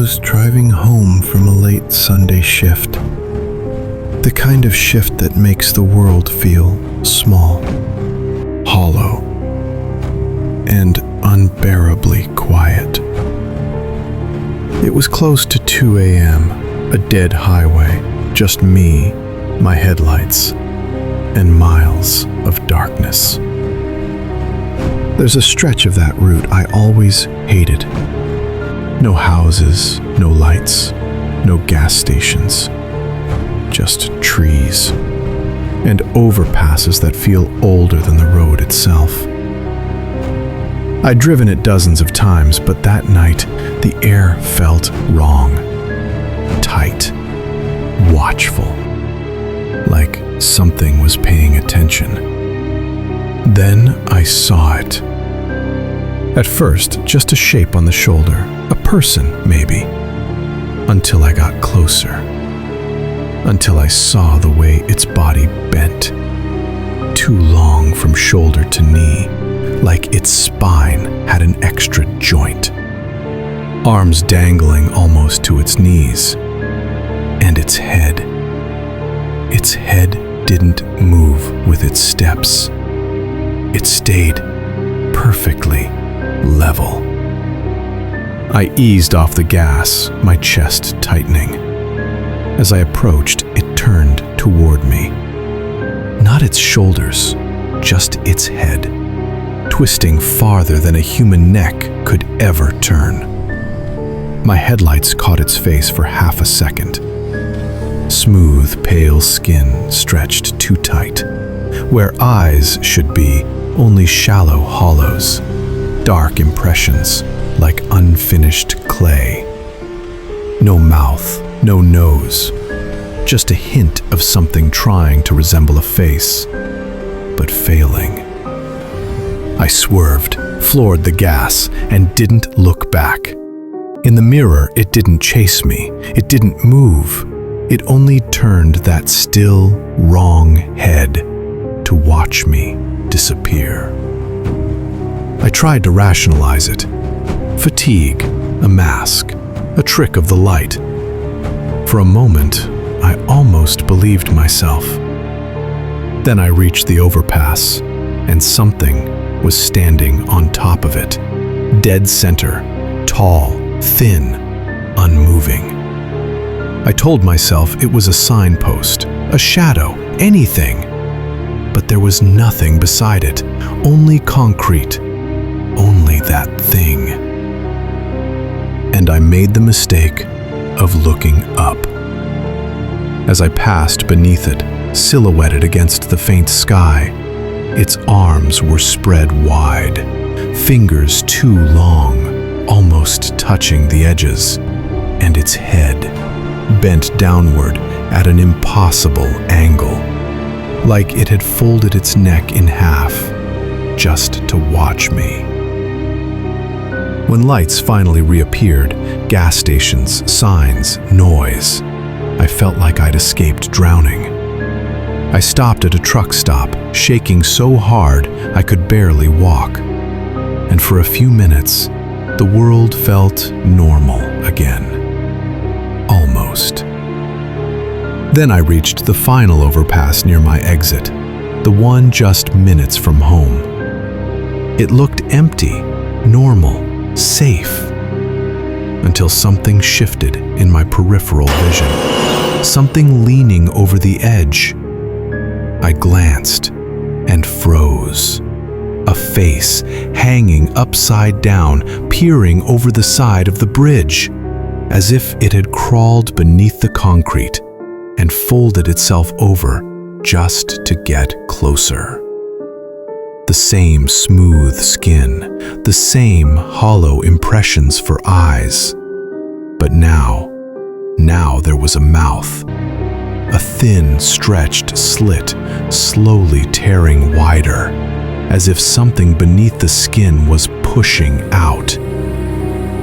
was driving home from a late Sunday shift. The kind of shift that makes the world feel small, hollow, and unbearably quiet. It was close to 2 a.m., a dead highway, just me, my headlights, and miles of darkness. There's a stretch of that route I always hated. No houses, no lights, no gas stations. Just trees and overpasses that feel older than the road itself. I'd driven it dozens of times, but that night the air felt wrong. Tight, watchful, like something was paying attention. Then I saw it. At first, just a shape on the shoulder, a person maybe, until I got closer. Until I saw the way its body bent, too long from shoulder to knee, like its spine had an extra joint. Arms dangling almost to its knees, and its head. Its head didn't move with its steps. It stayed perfectly level. I eased off the gas, my chest tightening. As I approached, it turned toward me. Not its shoulders, just its head, twisting farther than a human neck could ever turn. My headlights caught its face for half a second. Smooth, pale skin stretched too tight. Where eyes should be, only shallow hollows, dark impressions like unfinished clay. No mouth, no nose, just a hint of something trying to resemble a face, but failing. I swerved, floored the gas, and didn't look back. In the mirror, it didn't chase me, it didn't move. It only turned that still, wrong head to watch me disappear. I tried to rationalize it. Fatigue, a mask, a trick of the light. For a moment, I almost believed myself. Then I reached the overpass, and something was standing on top of it. Dead center, tall, thin, unmoving. I told myself it was a signpost, a shadow, anything. But there was nothing beside it, only concrete, only that thing. And I made the mistake of looking up. As I passed beneath it, silhouetted against the faint sky, its arms were spread wide, fingers too long, almost touching the edges, and its head bent downward at an impossible angle, like it had folded its neck in half just to watch me. When lights finally reappeared, gas stations, signs, noise, I felt like I'd escaped drowning. I stopped at a truck stop, shaking so hard I could barely walk. And for a few minutes, the world felt normal again. Almost. Then I reached the final overpass near my exit, the one just minutes from home. It looked empty, normal, safe, until something shifted in my peripheral vision, something leaning over the edge. I glanced and froze. A face hanging upside down, peering over the side of the bridge, as if it had crawled beneath the concrete and folded itself over just to get closer. The same smooth skin, the same hollow impressions for eyes. But now there was a mouth, a thin, stretched slit, slowly tearing wider, as if something beneath the skin was pushing out.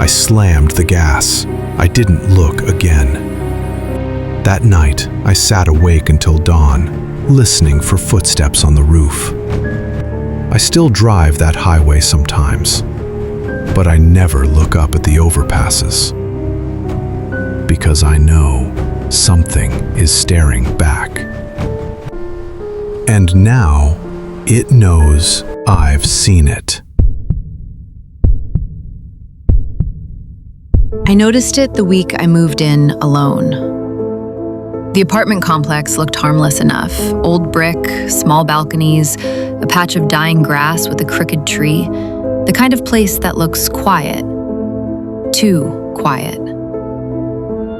I slammed the gas. I didn't look again. That night, I sat awake until dawn, listening for footsteps on the roof. I still drive that highway sometimes, but I never look up at the overpasses. because I know something is staring back. And now it knows I've seen it. I noticed it the week I moved in alone. The apartment complex looked harmless enough. Old brick, small balconies, a patch of dying grass with a crooked tree. The kind of place that looks quiet. Too quiet.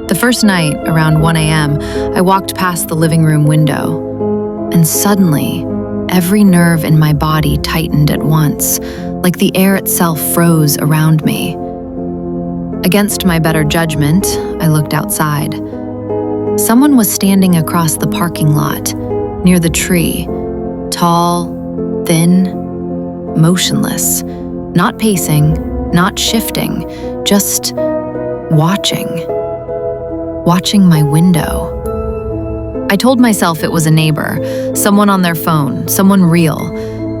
The first night, around 1 a.m., I walked past the living room window, and suddenly, every nerve in my body tightened at once, like the air itself froze around me. Against my better judgment, I looked outside. Someone was standing across the parking lot, near the tree, tall, thin, motionless, not pacing, not shifting, just watching my window. I told myself it was a neighbor, someone on their phone, someone real.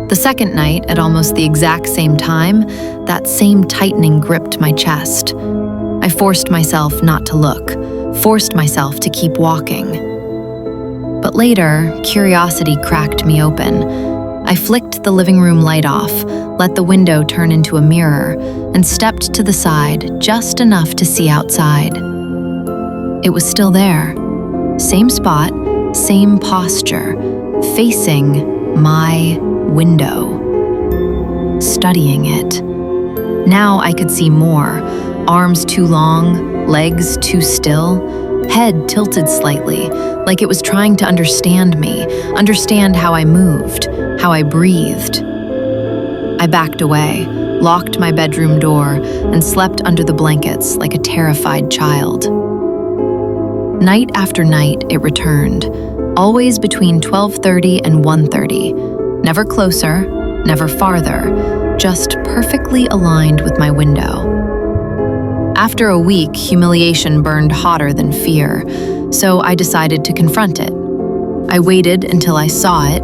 The second night, at almost the exact same time, that same tightening gripped my chest. I forced myself not to look, forced myself to keep walking. But later, curiosity cracked me open. I flicked the living room light off, let the window turn into a mirror, and stepped to the side just enough to see outside. It was still there. Same spot, same posture, facing my window. Studying it. Now I could see more. Arms too long, legs too still, head tilted slightly, like it was trying to understand me, understand how I moved, how I breathed. I backed away, locked my bedroom door, and slept under the blankets like a terrified child. Night after night, it returned, always between 12:30 and 1:30, never closer, never farther, just perfectly aligned with my window. After a week, humiliation burned hotter than fear, so I decided to confront it. I waited until I saw it,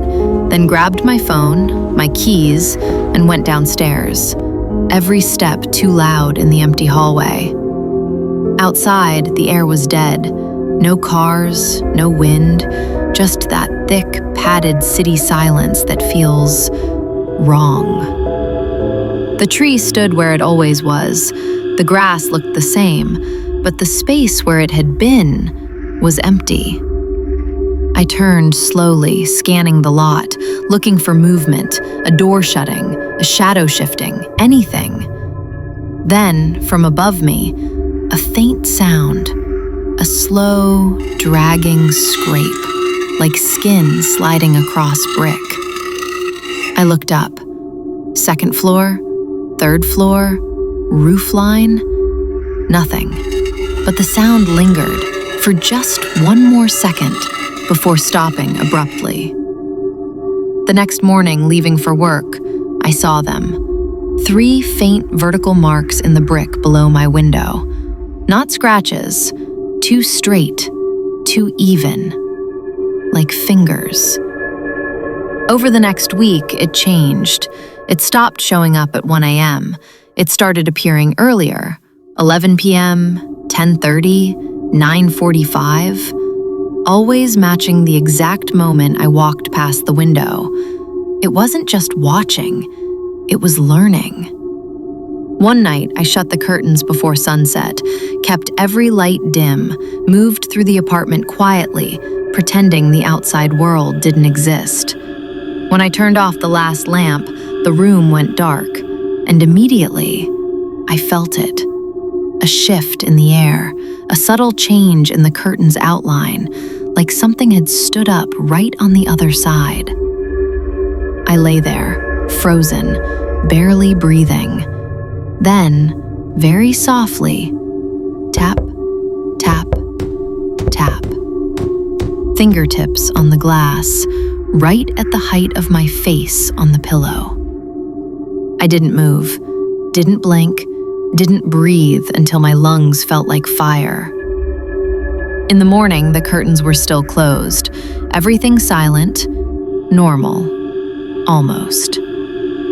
then grabbed my phone, my keys, and went downstairs, every step too loud in the empty hallway. Outside, the air was dead. No cars, no wind, just that thick, padded city silence that feels wrong. The tree stood where it always was. The grass looked the same, but the space where it had been was empty. I turned slowly, scanning the lot, looking for movement, a door shutting, a shadow shifting, anything. Then, from above me, a faint sound, a slow, dragging scrape, like skin sliding across brick. I looked up. Second floor, third floor, roof line, nothing. But the sound lingered for just one more second before stopping abruptly. The next morning, leaving for work, I saw them. 3 faint vertical marks in the brick below my window. Not scratches, too straight, too even, like fingers. Over the next week, it changed. It stopped showing up at 1 a.m. It started appearing earlier, 11 p.m., 10:30, 9:45, always matching the exact moment I walked past the window. It wasn't just watching, it was learning. One night, I shut the curtains before sunset, kept every light dim, moved through the apartment quietly, pretending the outside world didn't exist. When I turned off the last lamp, the room went dark. And immediately, I felt it. A shift in the air, a subtle change in the curtain's outline, like something had stood up right on the other side. I lay there, frozen, barely breathing. Then, very softly, tap, tap, tap. Fingertips on the glass, right at the height of my face on the pillow. I didn't move, didn't blink, didn't breathe until my lungs felt like fire. In the morning, the curtains were still closed, everything silent, normal, almost.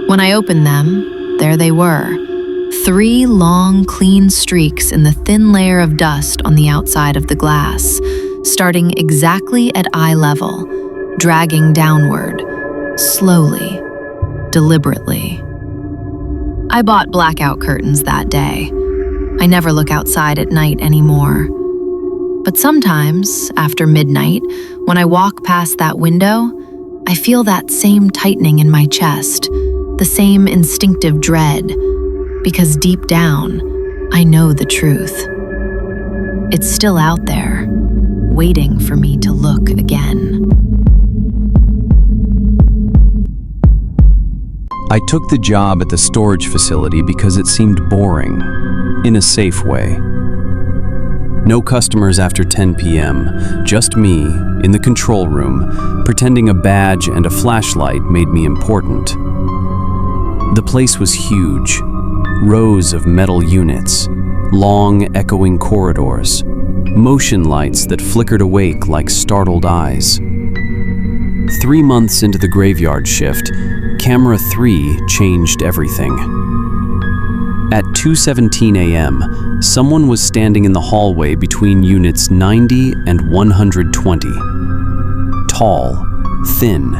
When I opened them, there they were, 3 long, clean streaks in the thin layer of dust on the outside of the glass, starting exactly at eye level, dragging downward, slowly, deliberately. I bought blackout curtains that day. I never look outside at night anymore. But sometimes, after midnight, when I walk past that window, I feel that same tightening in my chest, the same instinctive dread, because deep down, I know the truth. It's still out there, waiting for me to look again. I took the job at the storage facility because it seemed boring, in a safe way. No customers after 10 p.m., just me, in the control room, pretending a badge and a flashlight made me important. The place was huge. Rows of metal units, long, echoing corridors, motion lights that flickered awake like startled eyes. 3 months into the graveyard shift, Camera 3 changed everything. At 2:17 a.m., someone was standing in the hallway between units 90 and 120. Tall, thin,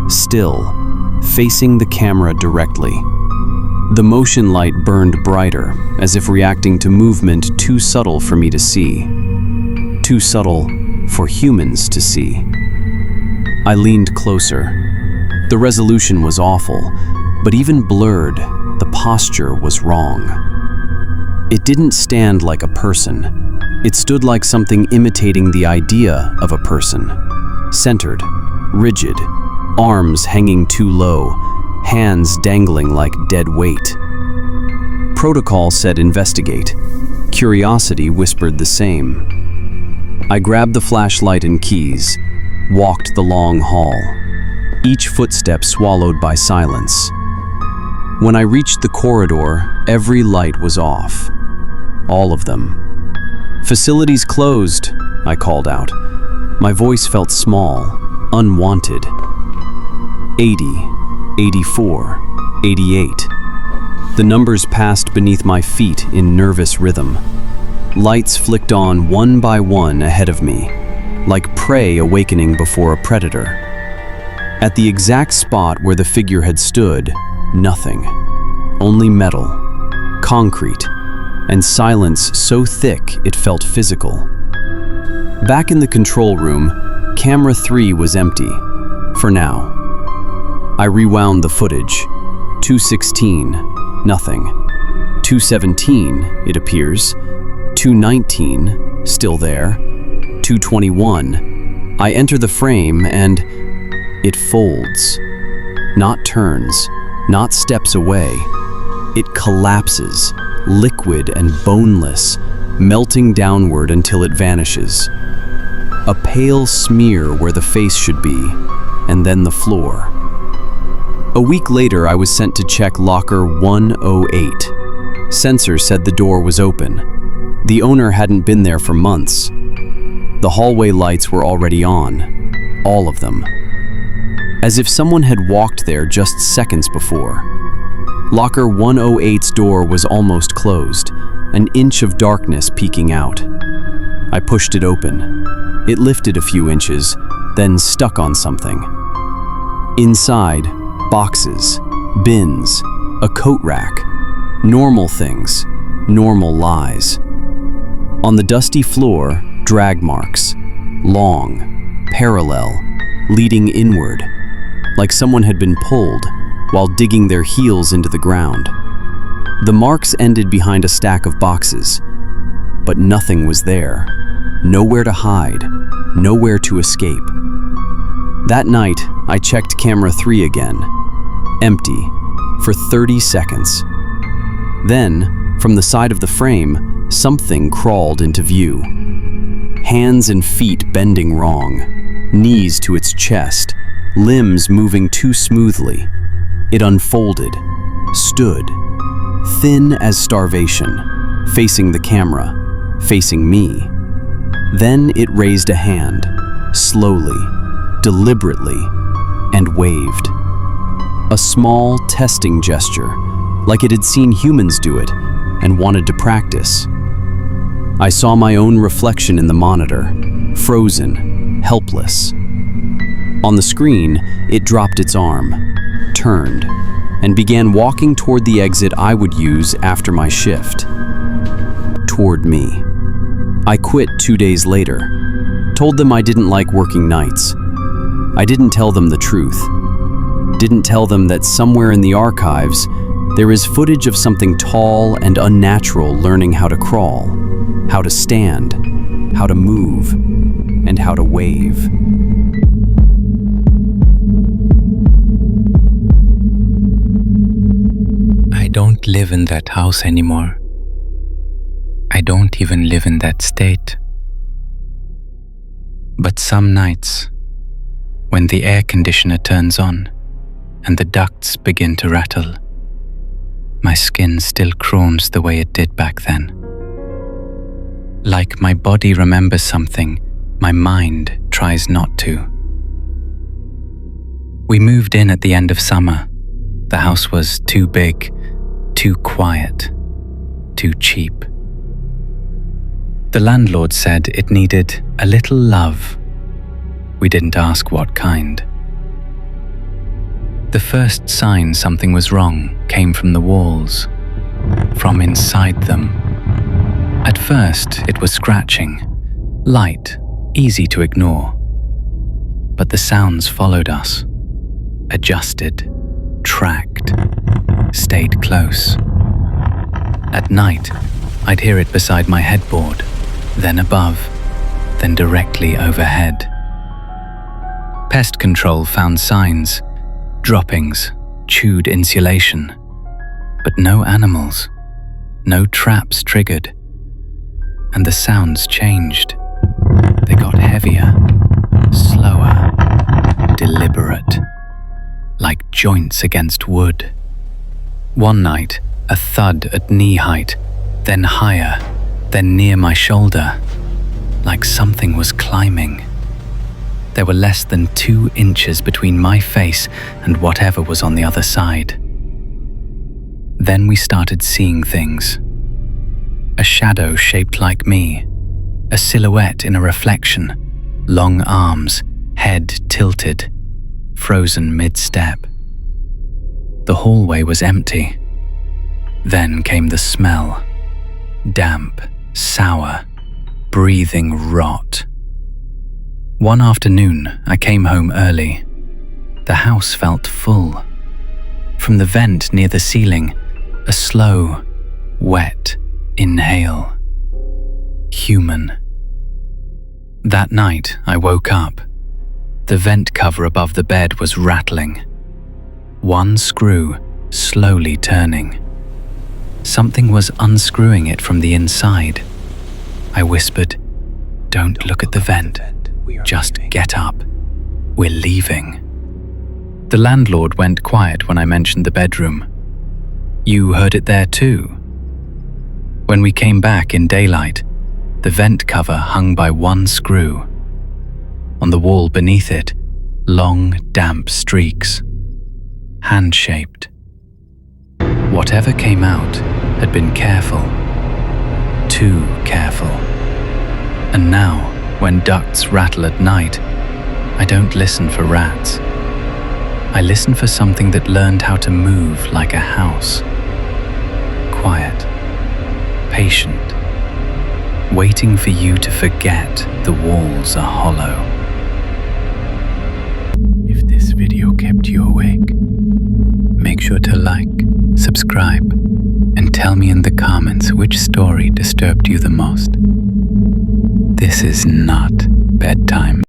still, facing the camera directly. The motion light burned brighter, as if reacting to movement too subtle for me to see. Too subtle for humans to see. I leaned closer. The resolution was awful, but even blurred, the posture was wrong. It didn't stand like a person. It stood like something imitating the idea of a person. Centered, rigid, arms hanging too low, hands dangling like dead weight. Protocol said investigate. Curiosity whispered the same. I grabbed the flashlight and keys, walked the long hall, each footstep swallowed by silence. When I reached the corridor, every light was off. All of them. "Facilities closed," I called out. My voice felt small, unwanted. 80, 84, 88. The numbers passed beneath my feet in nervous rhythm. Lights flicked on one by one ahead of me, like prey awakening before a predator. At the exact spot where the figure had stood, nothing. Only metal, concrete, and silence so thick it felt physical. Back in the control room, Camera 3 was empty, for now. I rewound the footage. 2:16, nothing. 2:17, it appears. 2:19, still there. 2:21, I enter the frame and it folds. Not turns, not steps away. It collapses, liquid and boneless, melting downward until it vanishes. A pale smear where the face should be, and then the floor. A week later, I was sent to check locker 108. Sensors said the door was open. The owner hadn't been there for months. The hallway lights were already on, all of them. As if someone had walked there just seconds before. Locker 108's door was almost closed, an inch of darkness peeking out. I pushed it open. It lifted a few inches, then stuck on something. Inside, boxes, bins, a coat rack, normal things, normal lies. On the dusty floor, drag marks, long, parallel, leading inward, like someone had been pulled while digging their heels into the ground. The marks ended behind a stack of boxes, but nothing was there, nowhere to hide, nowhere to escape. That night, I checked Camera 3 again, empty, for 30 seconds. Then, from the side of the frame, something crawled into view. Hands and feet bending wrong, knees to its chest, limbs moving too smoothly. It unfolded, stood, thin as starvation, facing the camera, facing me. Then it raised a hand, slowly, deliberately, and waved. A small testing gesture, like it had seen humans do it and wanted to practice. I saw my own reflection in the monitor, frozen, helpless. On the screen, it dropped its arm, turned, and began walking toward the exit I would use after my shift. Toward me. I quit 2 days later. Told them I didn't like working nights. I didn't tell them the truth. Didn't tell them that somewhere in the archives, there is footage of something tall and unnatural learning how to crawl, how to stand, how to move, and how to wave. I don't live in that house anymore. I don't even live in that state. But some nights, when the air conditioner turns on and the ducts begin to rattle, my skin still croons the way it did back then. Like my body remembers something, my mind tries not to. We moved in at the end of summer. The house was too big, too quiet, too cheap. The landlord said it needed a little love. We didn't ask what kind. The first sign something was wrong came from the walls, from inside them. At first, it was scratching, light, easy to ignore. But the sounds followed us, adjusted, tracked, stayed close. At night, I'd hear it beside my headboard, then above, then directly overhead. Pest control found signs, droppings, chewed insulation, but no animals, no traps triggered. And the sounds changed. They got heavier, slower, deliberate, like joints against wood. One night, a thud at knee height, then higher, then near my shoulder, like something was climbing. There were less than 2 inches between my face and whatever was on the other side. Then we started seeing things. A shadow shaped like me, a silhouette in a reflection, long arms, head tilted, frozen mid-step. The hallway was empty. Then came the smell, damp, sour, breathing rot. One afternoon, I came home early. The house felt full. From the vent near the ceiling, a slow, wet inhale. Human. That night, I woke up. The vent cover above the bed was rattling. One screw slowly turning. Something was unscrewing it from the inside. I whispered, "Don't look at the vent. Just get up. We're leaving." The landlord went quiet when I mentioned the bedroom. "You heard it there too?" When we came back in daylight, the vent cover hung by one screw. On the wall beneath it, long, damp streaks, hand-shaped. Whatever came out had been careful, too careful. And now, when ducts rattle at night, I don't listen for rats. I listen for something that learned how to move like a house. Quiet, patient, waiting for you to forget the walls are hollow. If this video kept you awake, make sure to like, subscribe, and tell me in the comments which story disturbed you the most. This is not bedtime.